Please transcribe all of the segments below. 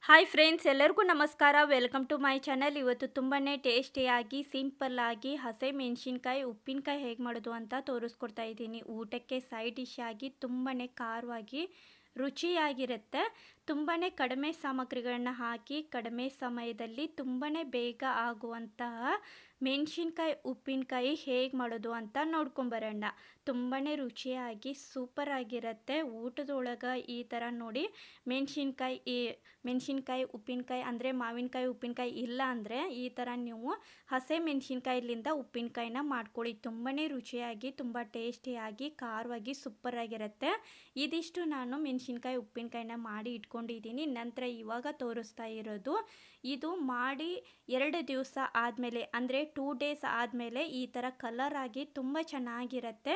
Hi friends, ಎಲ್ಲರಿಗೂ ನಮಸ್ಕಾರ. Welcome to my channel. ಇವತ್ತು ತುಂಬಾ ಟೇಸ್ಟಿಯಾಗಿ ಸಿಂಪಲ್ಲಾಗಿ ಹಸೆ ಮೆಣಸಿನ್ಕಾಯಿ ಉಪ್ಪಿನಕಾಯಿ ಹೇಗೆ ಮಾಡೋದು ಅಂತ ತೋರಿಸ್ಕೊಡ್ತಾ ಇದ್ದೀನಿ. ಊಟಕ್ಕೆ ಸೈಡ್ ಡಿಶ್ ಆಗಿ ತುಂಬಾ ಖಾರವಾಗಿ ರುಚಿಯಾಗಿರುತ್ತೆ. ತುಂಬಾ ಕಡಿಮೆ ಸಾಮಗ್ರಿಗಳನ್ನ ಹಾಕಿ ಕಡಿಮೆ ಸಮಯದಲ್ಲಿ ತುಂಬಾ ಬೇಗ ಆಗುವಂತಹ ಮೆಣಸಿನ್ಕಾಯಿ ಉಪ್ಪಿನಕಾಯಿ ಹೇಗೆ ಮಾಡೋದು ಅಂತ ನೋಡ್ಕೊಂಬರೋಣ. ತುಂಬಾ ರುಚಿಯಾಗಿ ಸೂಪರ್ ಆಗಿರುತ್ತೆ. ಊಟದೊಳಗೆ ಈ ಥರ ನೋಡಿ ಮೆಣಸಿನ್ಕಾಯಿ ಉಪ್ಪಿನಕಾಯಿ ಅಂದರೆ ಮಾವಿನಕಾಯಿ ಉಪ್ಪಿನಕಾಯಿ ಇಲ್ಲ ಅಂದರೆ ಈ ಥರ ನೀವು ಹಸೆ ಮೆಣಸಿನ್ಕಾಯಿಲಿಂದ ಉಪ್ಪಿನಕಾಯಿನ ಮಾಡ್ಕೊಳ್ಳಿ. ತುಂಬಾ ರುಚಿಯಾಗಿ ತುಂಬ ಟೇಸ್ಟಿಯಾಗಿ ಖಾರವಾಗಿ ಸೂಪರಾಗಿರುತ್ತೆ. ಇದಿಷ್ಟು ನಾನು ಮೆಣಸಿನ್ಕಾಯಿ ಉಪ್ಪಿನಕಾಯಿನ ಮಾಡಿ ಇಟ್ಕೊಂಡಿದ್ದೀನಿ. ನಂತರ ಇವಾಗ ತೋರಿಸ್ತಾ ಇರೋದು ಇದು ಮಾಡಿ 2 ದಿವಸ ಆದಮೇಲೆ ಅಂದರೆ 2 ಡೇಸ್ ಆದಮೇಲೆ ಈ ಥರ ಕಲರ್ ಆಗಿ ತುಂಬ ಚೆನ್ನಾಗಿರುತ್ತೆ.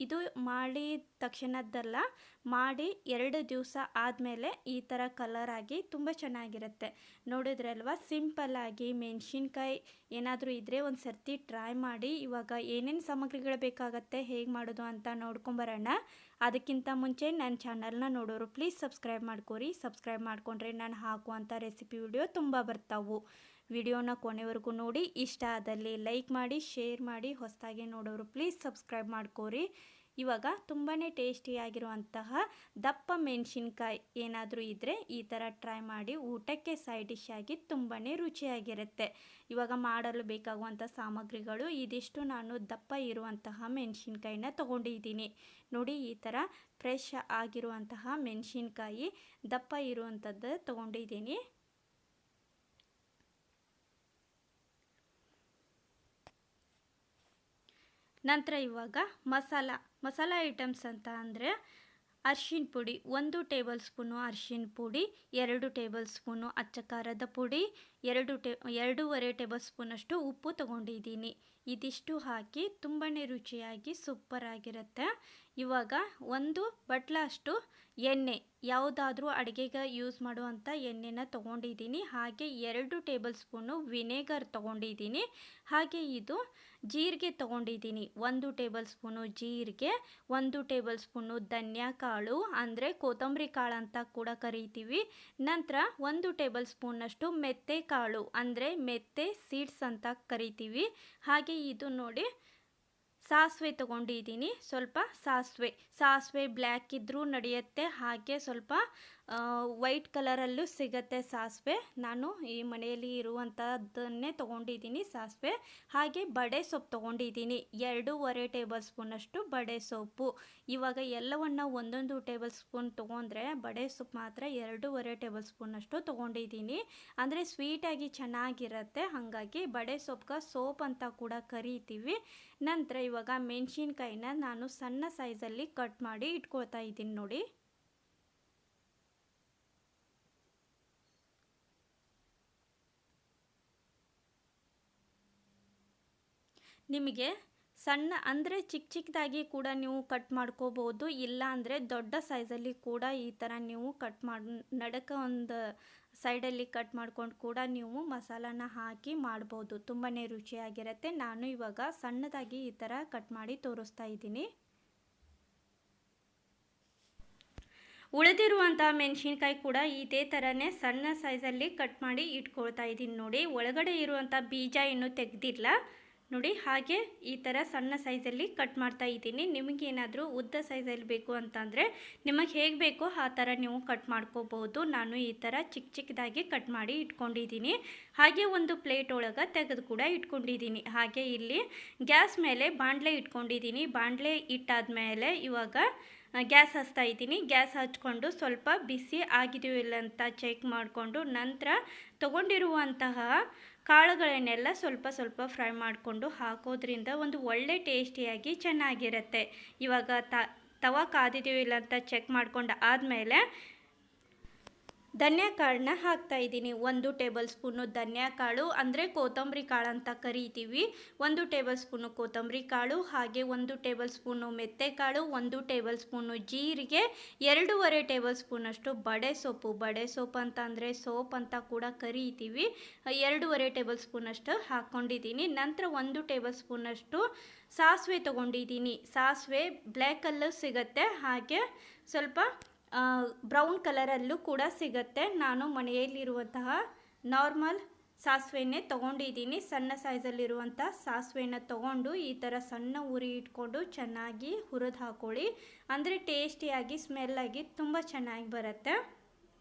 ಇದು ಮಾಡಿದ ತಕ್ಷಣದ್ದಲ್ಲ, ಮಾಡಿ 2 ದಿವಸ ಆದಮೇಲೆ ಈ ಥರ ಕಲರ್ ಆಗಿ ತುಂಬ ಚೆನ್ನಾಗಿರುತ್ತೆ. ನೋಡಿದ್ರಲ್ವ, ಸಿಂಪಲ್ಲಾಗಿ ಮೆಣಸಿನ್ಕಾಯಿ ಏನಾದರೂ ಇದ್ದರೆ ಒಂದು ಸರ್ತಿ ಟ್ರೈ ಮಾಡಿ. ಇವಾಗ ಏನೇನು ಸಾಮಗ್ರಿಗಳು ಬೇಕಾಗತ್ತೆ ಹೇಗೆ ಮಾಡೋದು ಅಂತ ನೋಡ್ಕೊಂಬರೋಣ. ಅದಕ್ಕಿಂತ ಮುಂಚೆ ನನ್ನ ಚಾನಲ್ನ ನೋಡೋರು ಪ್ಲೀಸ್ ಸಬ್ಸ್ಕ್ರೈಬ್ ಮಾಡ್ಕೊರಿ. ಸಬ್ಸ್ಕ್ರೈಬ್ ಮಾಡಿಕೊಂಡ್ರೆ ನಾನು ಹಾಕುವಂಥ ರೆಸಿಪಿ ವಿಡಿಯೋ ತುಂಬ ಬರ್ತಾವು. ವಿಡಿಯೋನ ಕೊನೆವರೆಗೂ ನೋಡಿ. ಇಷ್ಟ ಆದಲ್ಲಿ ಲೈಕ್ ಮಾಡಿ, ಶೇರ್ ಮಾಡಿ. ಹೊಸದಾಗಿ ನೋಡೋರು ಪ್ಲೀಸ್ ಸಬ್ಸ್ಕ್ರೈಬ್ ಮಾಡ್ಕೊರಿ. ಇವಾಗ ತುಂಬಾ ಟೇಸ್ಟಿಯಾಗಿರುವಂತಹ ದಪ್ಪ ಮೆಣಸಿನ್ಕಾಯಿ ಏನಾದರೂ ಇದ್ದರೆ ಈ ಥರ ಟ್ರೈ ಮಾಡಿ. ಊಟಕ್ಕೆ ಸೈಡ್ ಡಿಶ್ ಆಗಿ ತುಂಬಾ ರುಚಿಯಾಗಿರುತ್ತೆ. ಇವಾಗ ಮಾಡಲು ಬೇಕಾಗುವಂಥ ಸಾಮಗ್ರಿಗಳು ಇದಿಷ್ಟು. ನಾನು ದಪ್ಪ ಇರುವಂತಹ ಮೆಣಸಿನ್ಕಾಯಿನ ತೊಗೊಂಡಿದ್ದೀನಿ. ನೋಡಿ, ಈ ಥರ ಫ್ರೆಶ್ ಆಗಿರುವಂತಹ ಮೆಣಸಿನ್ಕಾಯಿ ದಪ್ಪ ಇರುವಂಥದ್ದು ತೊಗೊಂಡಿದ್ದೀನಿ. ನಂತರ ಇವಾಗ ಮಸಾಲ ಐಟಮ್ಸ್ ಅಂತ ಅಂದರೆ ಅರಿಶಿನ ಪುಡಿ 1 ಟೇಬಲ್ ಸ್ಪೂನು ಅರಿಶಿನ ಪುಡಿ, 2 ಟೇಬಲ್ ಸ್ಪೂನು ಅಚ್ಚ ಖಾರದ ಪುಡಿ, 2.5 ಟೇಬಲ್ ಸ್ಪೂನಷ್ಟು ಉಪ್ಪು ತೊಗೊಂಡಿದ್ದೀನಿ. ಇದಿಷ್ಟು ಹಾಕಿ ತುಂಬಾ ರುಚಿಯಾಗಿ ಸೂಪರಾಗಿರುತ್ತೆ. ಇವಾಗ 1 ಬಟ್ಲಷ್ಟು ಎಣ್ಣೆ, ಯಾವುದಾದ್ರೂ ಅಡುಗೆಗೆ ಯೂಸ್ ಮಾಡುವಂಥ ಎಣ್ಣೆನ ತೊಗೊಂಡಿದ್ದೀನಿ. ಹಾಗೆ 2 ಟೇಬಲ್ ಸ್ಪೂನು ವಿನೆಗರ್ ತೊಗೊಂಡಿದ್ದೀನಿ. ಹಾಗೆ ಇದು ಜೀರಿಗೆ ತೊಗೊಂಡಿದ್ದೀನಿ. 1 ಟೇಬಲ್ ಸ್ಪೂನು ಜೀರಿಗೆ, 1 ಟೇಬಲ್ ಸ್ಪೂನು ಧನಿಯಾ ಕಾಳು ಅಂದರೆ ಕೊತ್ತಂಬರಿ ಕಾಳು ಅಂತ ಕೂಡ ಕರಿತೀವಿ. ನಂತರ 1 ಟೇಬಲ್ ಸ್ಪೂನಷ್ಟು ಮೆತ್ತೆ ಕಾಳು ಅಂದರೆ ಮೆತ್ತೆ ಸೀಡ್ಸ್ ಅಂತ ಕರಿತೀವಿ. ಹಾಗೆ ಇದು ನೋಡಿ, ಸಾಸಿವೆ ತೊಗೊಂಡಿದ್ದೀನಿ. ಸ್ವಲ್ಪ ಸಾಸಿವೆ ಬ್ಲ್ಯಾಕ್ ಇದ್ದರೂ ನಡೆಯುತ್ತೆ, ಹಾಗೆ ಸ್ವಲ್ಪ ವೈಟ್ ಕಲರಲ್ಲೂ ಸಿಗತ್ತೆ ಸಾಸಿವೆ. ನಾನು ಈ ಮನೆಯಲ್ಲಿ ಇರುವಂಥದ್ದನ್ನೇ ತೊಗೊಂಡಿದ್ದೀನಿ ಸಾಸಿವೆ. ಹಾಗೆ ಬಡೆ ಸೊಪ್ಪು ತೊಗೊಂಡಿದ್ದೀನಿ, 2.5 ಟೇಬಲ್ ಸ್ಪೂನಷ್ಟು ಬಡೆ ಸೊಪ್ಪು. ಇವಾಗ ಎಲ್ಲವನ್ನು 1 ಟೇಬಲ್ ಸ್ಪೂನ್ ತೊಗೊಂಡ್ರೆ ಬಡೆ ಸೊಪ್ಪು ಮಾತ್ರ 2.5 ಟೇಬಲ್ ಸ್ಪೂನಷ್ಟು ತೊಗೊಂಡಿದ್ದೀನಿ. ಅಂದರೆ ಸ್ವೀಟಾಗಿ ಚೆನ್ನಾಗಿರುತ್ತೆ, ಹಾಗಾಗಿ ಬಡೆ ಸೊಪ್ಪು ಸೋಪ್ ಅಂತ ಕೂಡ ಕರಿತೀವಿ. ನಂತರ ಇವಾಗ ಮೆಣಸಿನ್ಕಾಯಿನ ನಾನು ಸಣ್ಣ ಸೈಜಲ್ಲಿ ಕಟ್ ಮಾಡಿ ಇಟ್ಕೊಳ್ತಾ ಇದ್ದೀನಿ. ನೋಡಿ, ನಿಮಗೆ ಸಣ್ಣ ಅಂದರೆ ಚಿಕ್ಕದಾಗಿ ಕೂಡ ನೀವು ಕಟ್ ಮಾಡ್ಕೋಬೋದು. ಇಲ್ಲ ಅಂದರೆ ದೊಡ್ಡ ಸೈಜಲ್ಲಿ ಕೂಡ ಈ ಥರ ನೀವು ಕಟ್ ಮಾಡಿ ಒಂದು ಸೈಡಲ್ಲಿ ಕಟ್ ಮಾಡ್ಕೊಂಡು ಕೂಡ ನೀವು ಮಸಾಲಾನ ಹಾಕಿ ಮಾಡ್ಬೋದು. ತುಂಬಾ ರುಚಿಯಾಗಿರುತ್ತೆ. ನಾನು ಇವಾಗ ಸಣ್ಣದಾಗಿ ಈ ಥರ ಕಟ್ ಮಾಡಿ ತೋರಿಸ್ತಾ ಇದ್ದೀನಿ. ಉಳಿದಿರುವಂಥ ಮೆಣಸಿನ್ಕಾಯಿ ಕೂಡ ಇದೇ ಥರನೇ ಸಣ್ಣ ಸೈಜಲ್ಲಿ ಕಟ್ ಮಾಡಿ ಇಟ್ಕೊಳ್ತಾ ಇದ್ದೀನಿ. ನೋಡಿ, ಒಳಗಡೆ ಇರುವಂಥ ಬೀಜ ಇನ್ನೂ ತೆಗೆದಿಲ್ಲ. ನೋಡಿ, ಹಾಗೆ ಈ ಥರ ಸಣ್ಣ ಸೈಜಲ್ಲಿ ಕಟ್ ಮಾಡ್ತಾ ಇದ್ದೀನಿ. ನಿಮಗೇನಾದರೂ ಉದ್ದ ಸೈಜಲ್ಲಿ ಬೇಕು ಅಂತಂದರೆ ನಿಮಗೆ ಹೇಗೆ ಬೇಕೋ ಆ ಥರ ನೀವು ಕಟ್ ಮಾಡ್ಕೋಬೋದು. ನಾನು ಈ ಥರ ಚಿಕ್ಕದಾಗಿ ಕಟ್ ಮಾಡಿ ಇಟ್ಕೊಂಡಿದ್ದೀನಿ. ಹಾಗೆ ಒಂದು ಪ್ಲೇಟ್ ಒಳಗೆ ತೆಗೆದು ಕೂಡ ಇಟ್ಕೊಂಡಿದ್ದೀನಿ. ಹಾಗೆ ಇಲ್ಲಿ ಗ್ಯಾಸ್ ಮೇಲೆ ಬಾಣಲೆ ಇಟ್ಕೊಂಡಿದ್ದೀನಿ. ಬಾಣಲೆ ಇಟ್ಟಾದ್ಮೇಲೆ ಇವಾಗ ಗ್ಯಾಸ್ ಹಚ್ತಾ ಇದ್ದೀನಿ. ಗ್ಯಾಸ್ ಹಚ್ಕೊಂಡು ಸ್ವಲ್ಪ ಬಿಸಿ ಆಗಿದೆಯೋ ಇಲ್ಲ ಅಂತ ಚೆಕ್ ಮಾಡಿಕೊಂಡು ನಂತರ ತೊಗೊಂಡಿರುವಂತಹ ಕಾಳುಗಳನ್ನೆಲ್ಲ ಸ್ವಲ್ಪ ಫ್ರೈ ಮಾಡಿಕೊಂಡು ಹಾಕೋದ್ರಿಂದ ಒಂದು ಒಳ್ಳೆ ಟೇಸ್ಟಿಯಾಗಿ ಚೆನ್ನಾಗಿರುತ್ತೆ. ಇವಾಗ ತವಾ ಕಾದಿದೆಯೋ ಇಲ್ಲ ಅಂತ ಚೆಕ್ ಮಾಡ್ಕೊಂಡು ಆದಮೇಲೆ ಧನಿಯಾ ಕಾಳನ್ನ ಹಾಕ್ತಾ ಇದ್ದೀನಿ. 1 ಟೇಬಲ್ ಸ್ಪೂನು ಧನಿಯಾ ಕಾಳು ಅಂದರೆ ಕೊತ್ತಂಬರಿ ಕಾಳು ಅಂತ ಕರಿತೀವಿ. 1 ಟೇಬಲ್ ಸ್ಪೂನು ಕೊತ್ತಂಬರಿ ಕಾಳು, ಹಾಗೆ 1 ಟೇಬಲ್ ಸ್ಪೂನು ಮೆತ್ತೆ ಕಾಳು, 1 ಟೇಬಲ್ ಸ್ಪೂನು ಜೀರಿಗೆ, 2.5 ಟೇಬಲ್ ಸ್ಪೂನಷ್ಟು ಬಡೆ ಸೊಪ್ಪು ಅಂತ ಅಂದರೆ ಸೋಪ್ ಅಂತ ಕೂಡ ಕರಿತೀವಿ. 2.5 ಟೇಬಲ್ ಸ್ಪೂನಷ್ಟು ಹಾಕ್ಕೊಂಡಿದ್ದೀನಿ. ನಂತರ 1 ಟೇಬಲ್ ಸ್ಪೂನಷ್ಟು ಸಾಸಿವೆ ತೊಗೊಂಡಿದ್ದೀನಿ. ಸಾಸಿವೆ ಬ್ಲ್ಯಾಕಲ್ಲೂ ಸಿಗುತ್ತೆ. ಹಾಗೆ ಸ್ವಲ್ಪ ಬ್ರೌನ್ ಕಲರಲ್ಲೂ ಕೂಡ ಸಿಗುತ್ತೆ. ನಾನು ಮನೆಯಲ್ಲಿರುವಂತಹ ನಾರ್ಮಲ್ ಸಾಸಿವೆನೇ ತೊಗೊಂಡಿದ್ದೀನಿ. ಸಣ್ಣ ಸೈಜಲ್ಲಿರುವಂಥ ಸಾಸಿವೆನ ತೊಗೊಂಡು ಈ ಥರ ಸಣ್ಣ ಉರಿ ಇಟ್ಕೊಂಡು ಚೆನ್ನಾಗಿ ಹುರಿದು ಹಾಕ್ಕೊಳ್ಳಿ. ಅಂದರೆ ಟೇಸ್ಟಿಯಾಗಿ ಸ್ಮೆಲ್ಲಾಗಿ ತುಂಬ ಚೆನ್ನಾಗಿ ಬರುತ್ತೆ.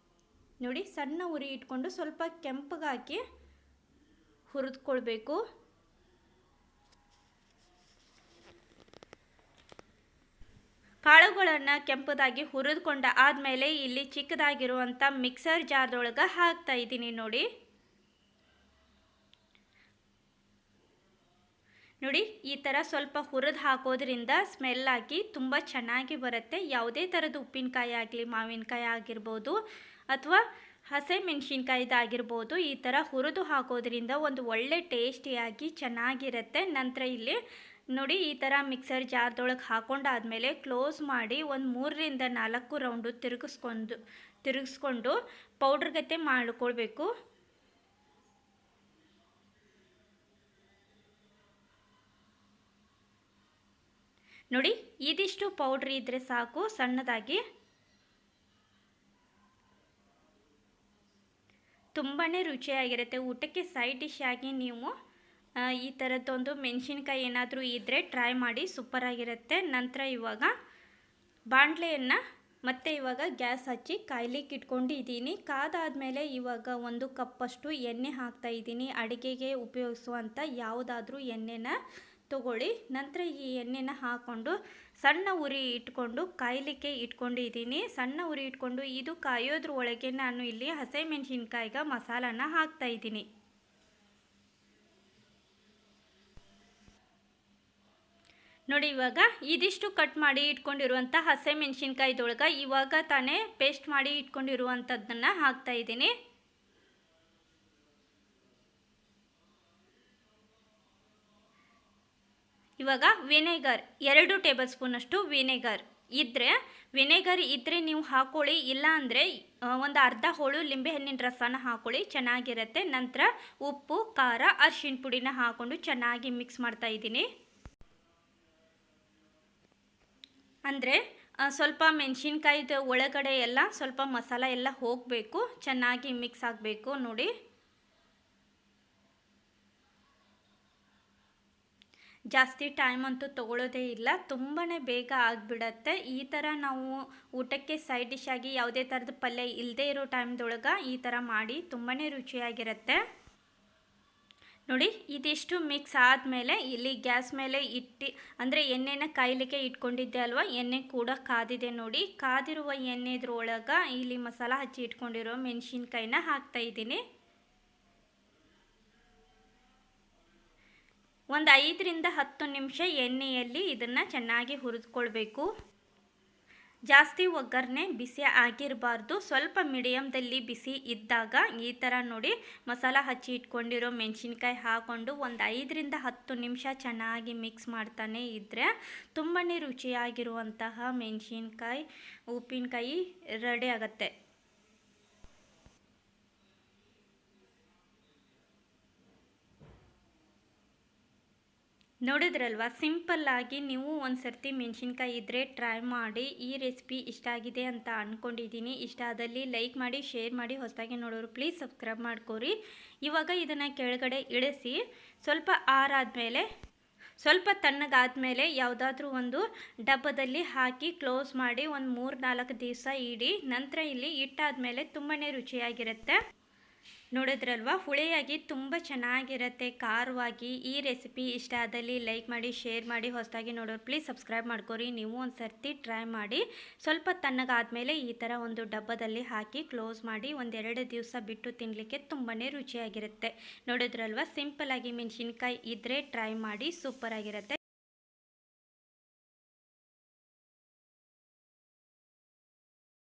ನೋಡಿ, ಸಣ್ಣ ಉರಿ ಇಟ್ಕೊಂಡು ಸ್ವಲ್ಪ ಕೆಂಪಗಾಗಿ ಹುರಿದುಕೊಳ್ಬೇಕು. ಕಾಳುಗಳನ್ನು ಕೆಂಪದಾಗಿ ಹುರಿದುಕೊಂಡ ಆದಮೇಲೆ ಇಲ್ಲಿ ಚಿಕ್ಕದಾಗಿರುವಂಥ ಮಿಕ್ಸರ್ ಜಾರ್ದೊಳಗೆ ಹಾಕ್ತಾ ಇದ್ದೀನಿ. ನೋಡಿ, ಈ ಥರ ಸ್ವಲ್ಪ ಹುರಿದು ಹಾಕೋದ್ರಿಂದ ಸ್ಮೆಲ್ಲಾಗಿ ತುಂಬ ಚೆನ್ನಾಗಿ ಬರುತ್ತೆ. ಯಾವುದೇ ಥರದ ಉಪ್ಪಿನಕಾಯಿ ಆಗಲಿ, ಮಾವಿನಕಾಯಿ ಆಗಿರ್ಬೋದು ಅಥವಾ ಹಸೆ ಮೆಣಸಿನ್ಕಾಯಿದಾಗಿರ್ಬೋದು, ಈ ಥರ ಹುರಿದು ಹಾಕೋದ್ರಿಂದ ಒಂದು ಒಳ್ಳೆ ಟೇಸ್ಟಿಯಾಗಿ ಚೆನ್ನಾಗಿರುತ್ತೆ. ನಂತರ ಇಲ್ಲಿ ನೋಡಿ, ಈ ಥರ ಮಿಕ್ಸರ್ ಜಾರ್ದೊಳಗೆ ಹಾಕೊಂಡಾದ್ಮೇಲೆ ಕ್ಲೋಸ್ ಮಾಡಿ ಒಂದು 3ರಿಂದ 4 ರೌಂಡು ತಿರುಗಿಸ್ಕೊಂಡು ಪೌಡ್ರ್ ಗತೆ ಮಾಡಿಕೊಳ್ಬೇಕು. ನೋಡಿ, ಇದಿಷ್ಟು ಪೌಡ್ರ್ ಇದ್ದರೆ ಸಾಕು. ಸಣ್ಣದಾಗಿ ತುಂಬಾ ರುಚಿಯಾಗಿರುತ್ತೆ. ಊಟಕ್ಕೆ ಸೈಡ್ ಡಿಶ್ ಆಗಿ ನೀವು ಈ ಥರದ್ದೊಂದು ಮೆಣಸಿನ್ಕಾಯಿ ಏನಾದರೂ ಇದ್ದರೆ ಟ್ರೈ ಮಾಡಿ, ಸೂಪರಾಗಿರುತ್ತೆ. ನಂತರ ಇವಾಗ ಬಾಣಲೆಯನ್ನು ಮತ್ತೆ ಇವಾಗ ಗ್ಯಾಸ್ ಹಚ್ಚಿ ಕಾಯ್ಲಿಕ್ಕೆ ಇಟ್ಕೊಂಡಿದ್ದೀನಿ. ಕಾದಾದಮೇಲೆ ಇವಾಗ 1 ಕಪ್ಪಷ್ಟು ಎಣ್ಣೆ ಹಾಕ್ತಾಯಿದ್ದೀನಿ. ಅಡುಗೆಗೆ ಉಪಯೋಗಿಸುವಂಥ ಯಾವುದಾದ್ರೂ ಎಣ್ಣೆನ ತಗೊಳ್ಳಿ. ನಂತರ ಈ ಎಣ್ಣೆನ ಹಾಕ್ಕೊಂಡು ಸಣ್ಣ ಉರಿ ಇಟ್ಕೊಂಡು ಕಾಯಲಿಕ್ಕೆ ಇಟ್ಕೊಂಡಿದ್ದೀನಿ. ಸಣ್ಣ ಉರಿ ಇಟ್ಕೊಂಡು ಇದು ಕಾಯೋದ್ರ ಒಳಗೆ ನಾನು ಇಲ್ಲಿ ಹಸಿಮೆಣಸಿನ್ಕಾಯಿಗೆ ಮಸಾಲಾನ ಹಾಕ್ತಾಯಿದ್ದೀನಿ. ನೋಡಿ, ಇವಾಗ ಇದಿಷ್ಟು ಕಟ್ ಮಾಡಿ ಇಟ್ಕೊಂಡಿರುವಂಥ ಹಸಿಮೆಣಸಿನ್ಕಾಯಿದೊಳಗೆ ಇವಾಗ ತಾನೇ ಪೇಸ್ಟ್ ಮಾಡಿ ಇಟ್ಕೊಂಡಿರುವಂಥದ್ದನ್ನು ಹಾಕ್ತಾಯಿದ್ದೀನಿ. ಇವಾಗ ವಿನೆಗರ್ 2 ಟೇಬಲ್ ಸ್ಪೂನಷ್ಟು ವಿನೆಗರ್ ಇದ್ದರೆ ನೀವು ಹಾಕ್ಕೊಳ್ಳಿ. ಇಲ್ಲ ಅಂದರೆ ಒಂದು ಅರ್ಧ ಹೋಳು ಲಿಂಬೆಹಣ್ಣಿನ ರಸನ ಹಾಕ್ಕೊಳ್ಳಿ, ಚೆನ್ನಾಗಿರುತ್ತೆ. ನಂತರ ಉಪ್ಪು, ಖಾರ, ಅರಿಶಿಣ ಪುಡಿನ ಹಾಕ್ಕೊಂಡು ಚೆನ್ನಾಗಿ ಮಿಕ್ಸ್ ಮಾಡ್ತಾಯಿದ್ದೀನಿ. ಅಂದರೆ ಸ್ವಲ್ಪ ಮೆಣಸಿನ್ಕಾಯಿದು ಒಳಗಡೆ ಎಲ್ಲ ಸ್ವಲ್ಪ ಮಸಾಲ ಎಲ್ಲ ಹೋಗಬೇಕು, ಚೆನ್ನಾಗಿ ಮಿಕ್ಸ್ ಆಗಬೇಕು. ನೋಡಿ, ಜಾಸ್ತಿ ಟೈಮ್ ಅಂತೂ ತೊಗೊಳ್ಳೋದೇ ಇಲ್ಲ, ತುಂಬಾ ಬೇಗ ಆಗಿಬಿಡತ್ತೆ. ಈ ಥರ ನಾವು ಊಟಕ್ಕೆ ಸೈಡ್ ಡಿಶ್ ಆಗಿ ಯಾವುದೇ ಥರದ ಪಲ್ಯ ಇಲ್ಲದೇ ಇರೋ ಟೈಮ್ದೊಳಗೆ ಈ ಥರ ಮಾಡಿ ತುಂಬಾ ರುಚಿಯಾಗಿರುತ್ತೆ. ನೋಡಿ, ಇದಿಷ್ಟು ಮಿಕ್ಸ್ ಆದಮೇಲೆ ಇಲ್ಲಿ ಗ್ಯಾಸ್ ಮೇಲೆ ಅಂದರೆ ಎಣ್ಣೆನ ಕಾಯಲಿಕ್ಕೆ ಇಟ್ಕೊಂಡಿದ್ದೆ ಅಲ್ವಾ, ಎಣ್ಣೆ ಕೂಡ ಕಾದಿದೆ. ನೋಡಿ, ಕಾದಿರುವ ಎಣ್ಣೆದ್ರೊಳಗೆ ಇಲ್ಲಿ ಮಸಾಲ ಹಚ್ಚಿ ಇಟ್ಕೊಂಡಿರೋ ಮೆಣಸಿನ್ಕಾಯಿನ ಹಾಕ್ತಾಯಿದ್ದೀನಿ. ಒಂದು 5ರಿಂದ 10 ನಿಮಿಷ ಎಣ್ಣೆಯಲ್ಲಿ ಇದನ್ನು ಚೆನ್ನಾಗಿ ಹುರಿದುಕೊಳ್ಬೇಕು. ಜಾಸ್ತಿ ಒಗ್ಗರಣೆ ಬಿಸಿ ಆಗಿರಬಾರ್ದು, ಸ್ವಲ್ಪ ಮೀಡಿಯಮ್ದಲ್ಲಿ ಬಿಸಿ ಇದ್ದಾಗ ಈ ಥರ ನೋಡಿ ಮಸಾಲ ಹಚ್ಚಿ ಇಟ್ಕೊಂಡಿರೋ ಮೆಣಸಿನ್ಕಾಯಿ ಹಾಕ್ಕೊಂಡು ಒಂದು 5ರಿಂದ 10 ನಿಮಿಷ ಚೆನ್ನಾಗಿ ಮಿಕ್ಸ್ ಮಾಡ್ತಾನೆ ಇದ್ದರೆ ತುಂಬಾ ರುಚಿಯಾಗಿರುವಂತಹ ಮೆಣಸಿನ್ಕಾಯಿ ಉಪ್ಪಿನಕಾಯಿ ರೆಡಿ ಆಗುತ್ತೆ. ನೋಡಿದ್ರಲ್ವ, ಸಿಂಪಲ್ಲಾಗಿ ನೀವು ಒಂದು ಸರ್ತಿ ಮೆಣಸಿನ್ಕಾಯಿ ಇದ್ದರೆ ಟ್ರೈ ಮಾಡಿ. ಈ ರೆಸಿಪಿ ಇಷ್ಟ ಆಗಿದೆ ಅಂತ ಅಂದ್ಕೊಂಡಿದ್ದೀನಿ. ಇಷ್ಟ ಆದಲ್ಲಿ ಲೈಕ್ ಮಾಡಿ, ಶೇರ್ ಮಾಡಿ. ಹೊಸದಾಗಿ ನೋಡೋರು ಪ್ಲೀಸ್ ಸಬ್ಸ್ಕ್ರೈಬ್ ಮಾಡ್ಕೊರಿ. ಇವಾಗ ಇದನ್ನು ಕೆಳಗಡೆ ಇಳಿಸಿ ಸ್ವಲ್ಪ ಆರಾದಮೇಲೆ, ಸ್ವಲ್ಪ ತಣ್ಣಗಾದಮೇಲೆ ಯಾವುದಾದ್ರೂ ಒಂದು ಡಬ್ಬದಲ್ಲಿ ಹಾಕಿ ಕ್ಲೋಸ್ ಮಾಡಿ ಒಂದು 3-4 ದಿವಸ ಇಡಿ. ನಂತರ ಇಲ್ಲಿ ಇಟ್ಟಾದಮೇಲೆ ತುಂಬಾ ರುಚಿಯಾಗಿರುತ್ತೆ. ನೋಡಿದ್ರಲ್ವ, ಹುಳಿಯಾಗಿ ತುಂಬ ಚೆನ್ನಾಗಿರುತ್ತೆ, ಖಾರವಾಗಿ. ಈ ರೆಸಿಪಿ ಇಷ್ಟ ಆದಲ್ಲಿ ಲೈಕ್ ಮಾಡಿ, ಶೇರ್ ಮಾಡಿ. ಹೊಸದಾಗಿ ನೋಡೋರು ಪ್ಲೀಸ್ ಸಬ್ಸ್ಕ್ರೈಬ್ ಮಾಡ್ಕೊರಿ. ನೀವು ಒಂದು ಸರ್ತಿ ಟ್ರೈ ಮಾಡಿ. ಸ್ವಲ್ಪ ತಣ್ಣಗಾದಮೇಲೆ ಈ ಥರ ಒಂದು ಡಬ್ಬದಲ್ಲಿ ಹಾಕಿ ಕ್ಲೋಸ್ ಮಾಡಿ 1-2 ದಿವಸ ಬಿಟ್ಟು ತಿನ್ನಲಿಕ್ಕೆ ತುಂಬಾ ರುಚಿಯಾಗಿರುತ್ತೆ. ನೋಡಿದ್ರಲ್ವ, ಸಿಂಪಲ್ಲಾಗಿ ಮೆಣಸಿನ್ಕಾಯಿ ಇದ್ದರೆ ಟ್ರೈ ಮಾಡಿ, ಸೂಪರಾಗಿರುತ್ತೆ.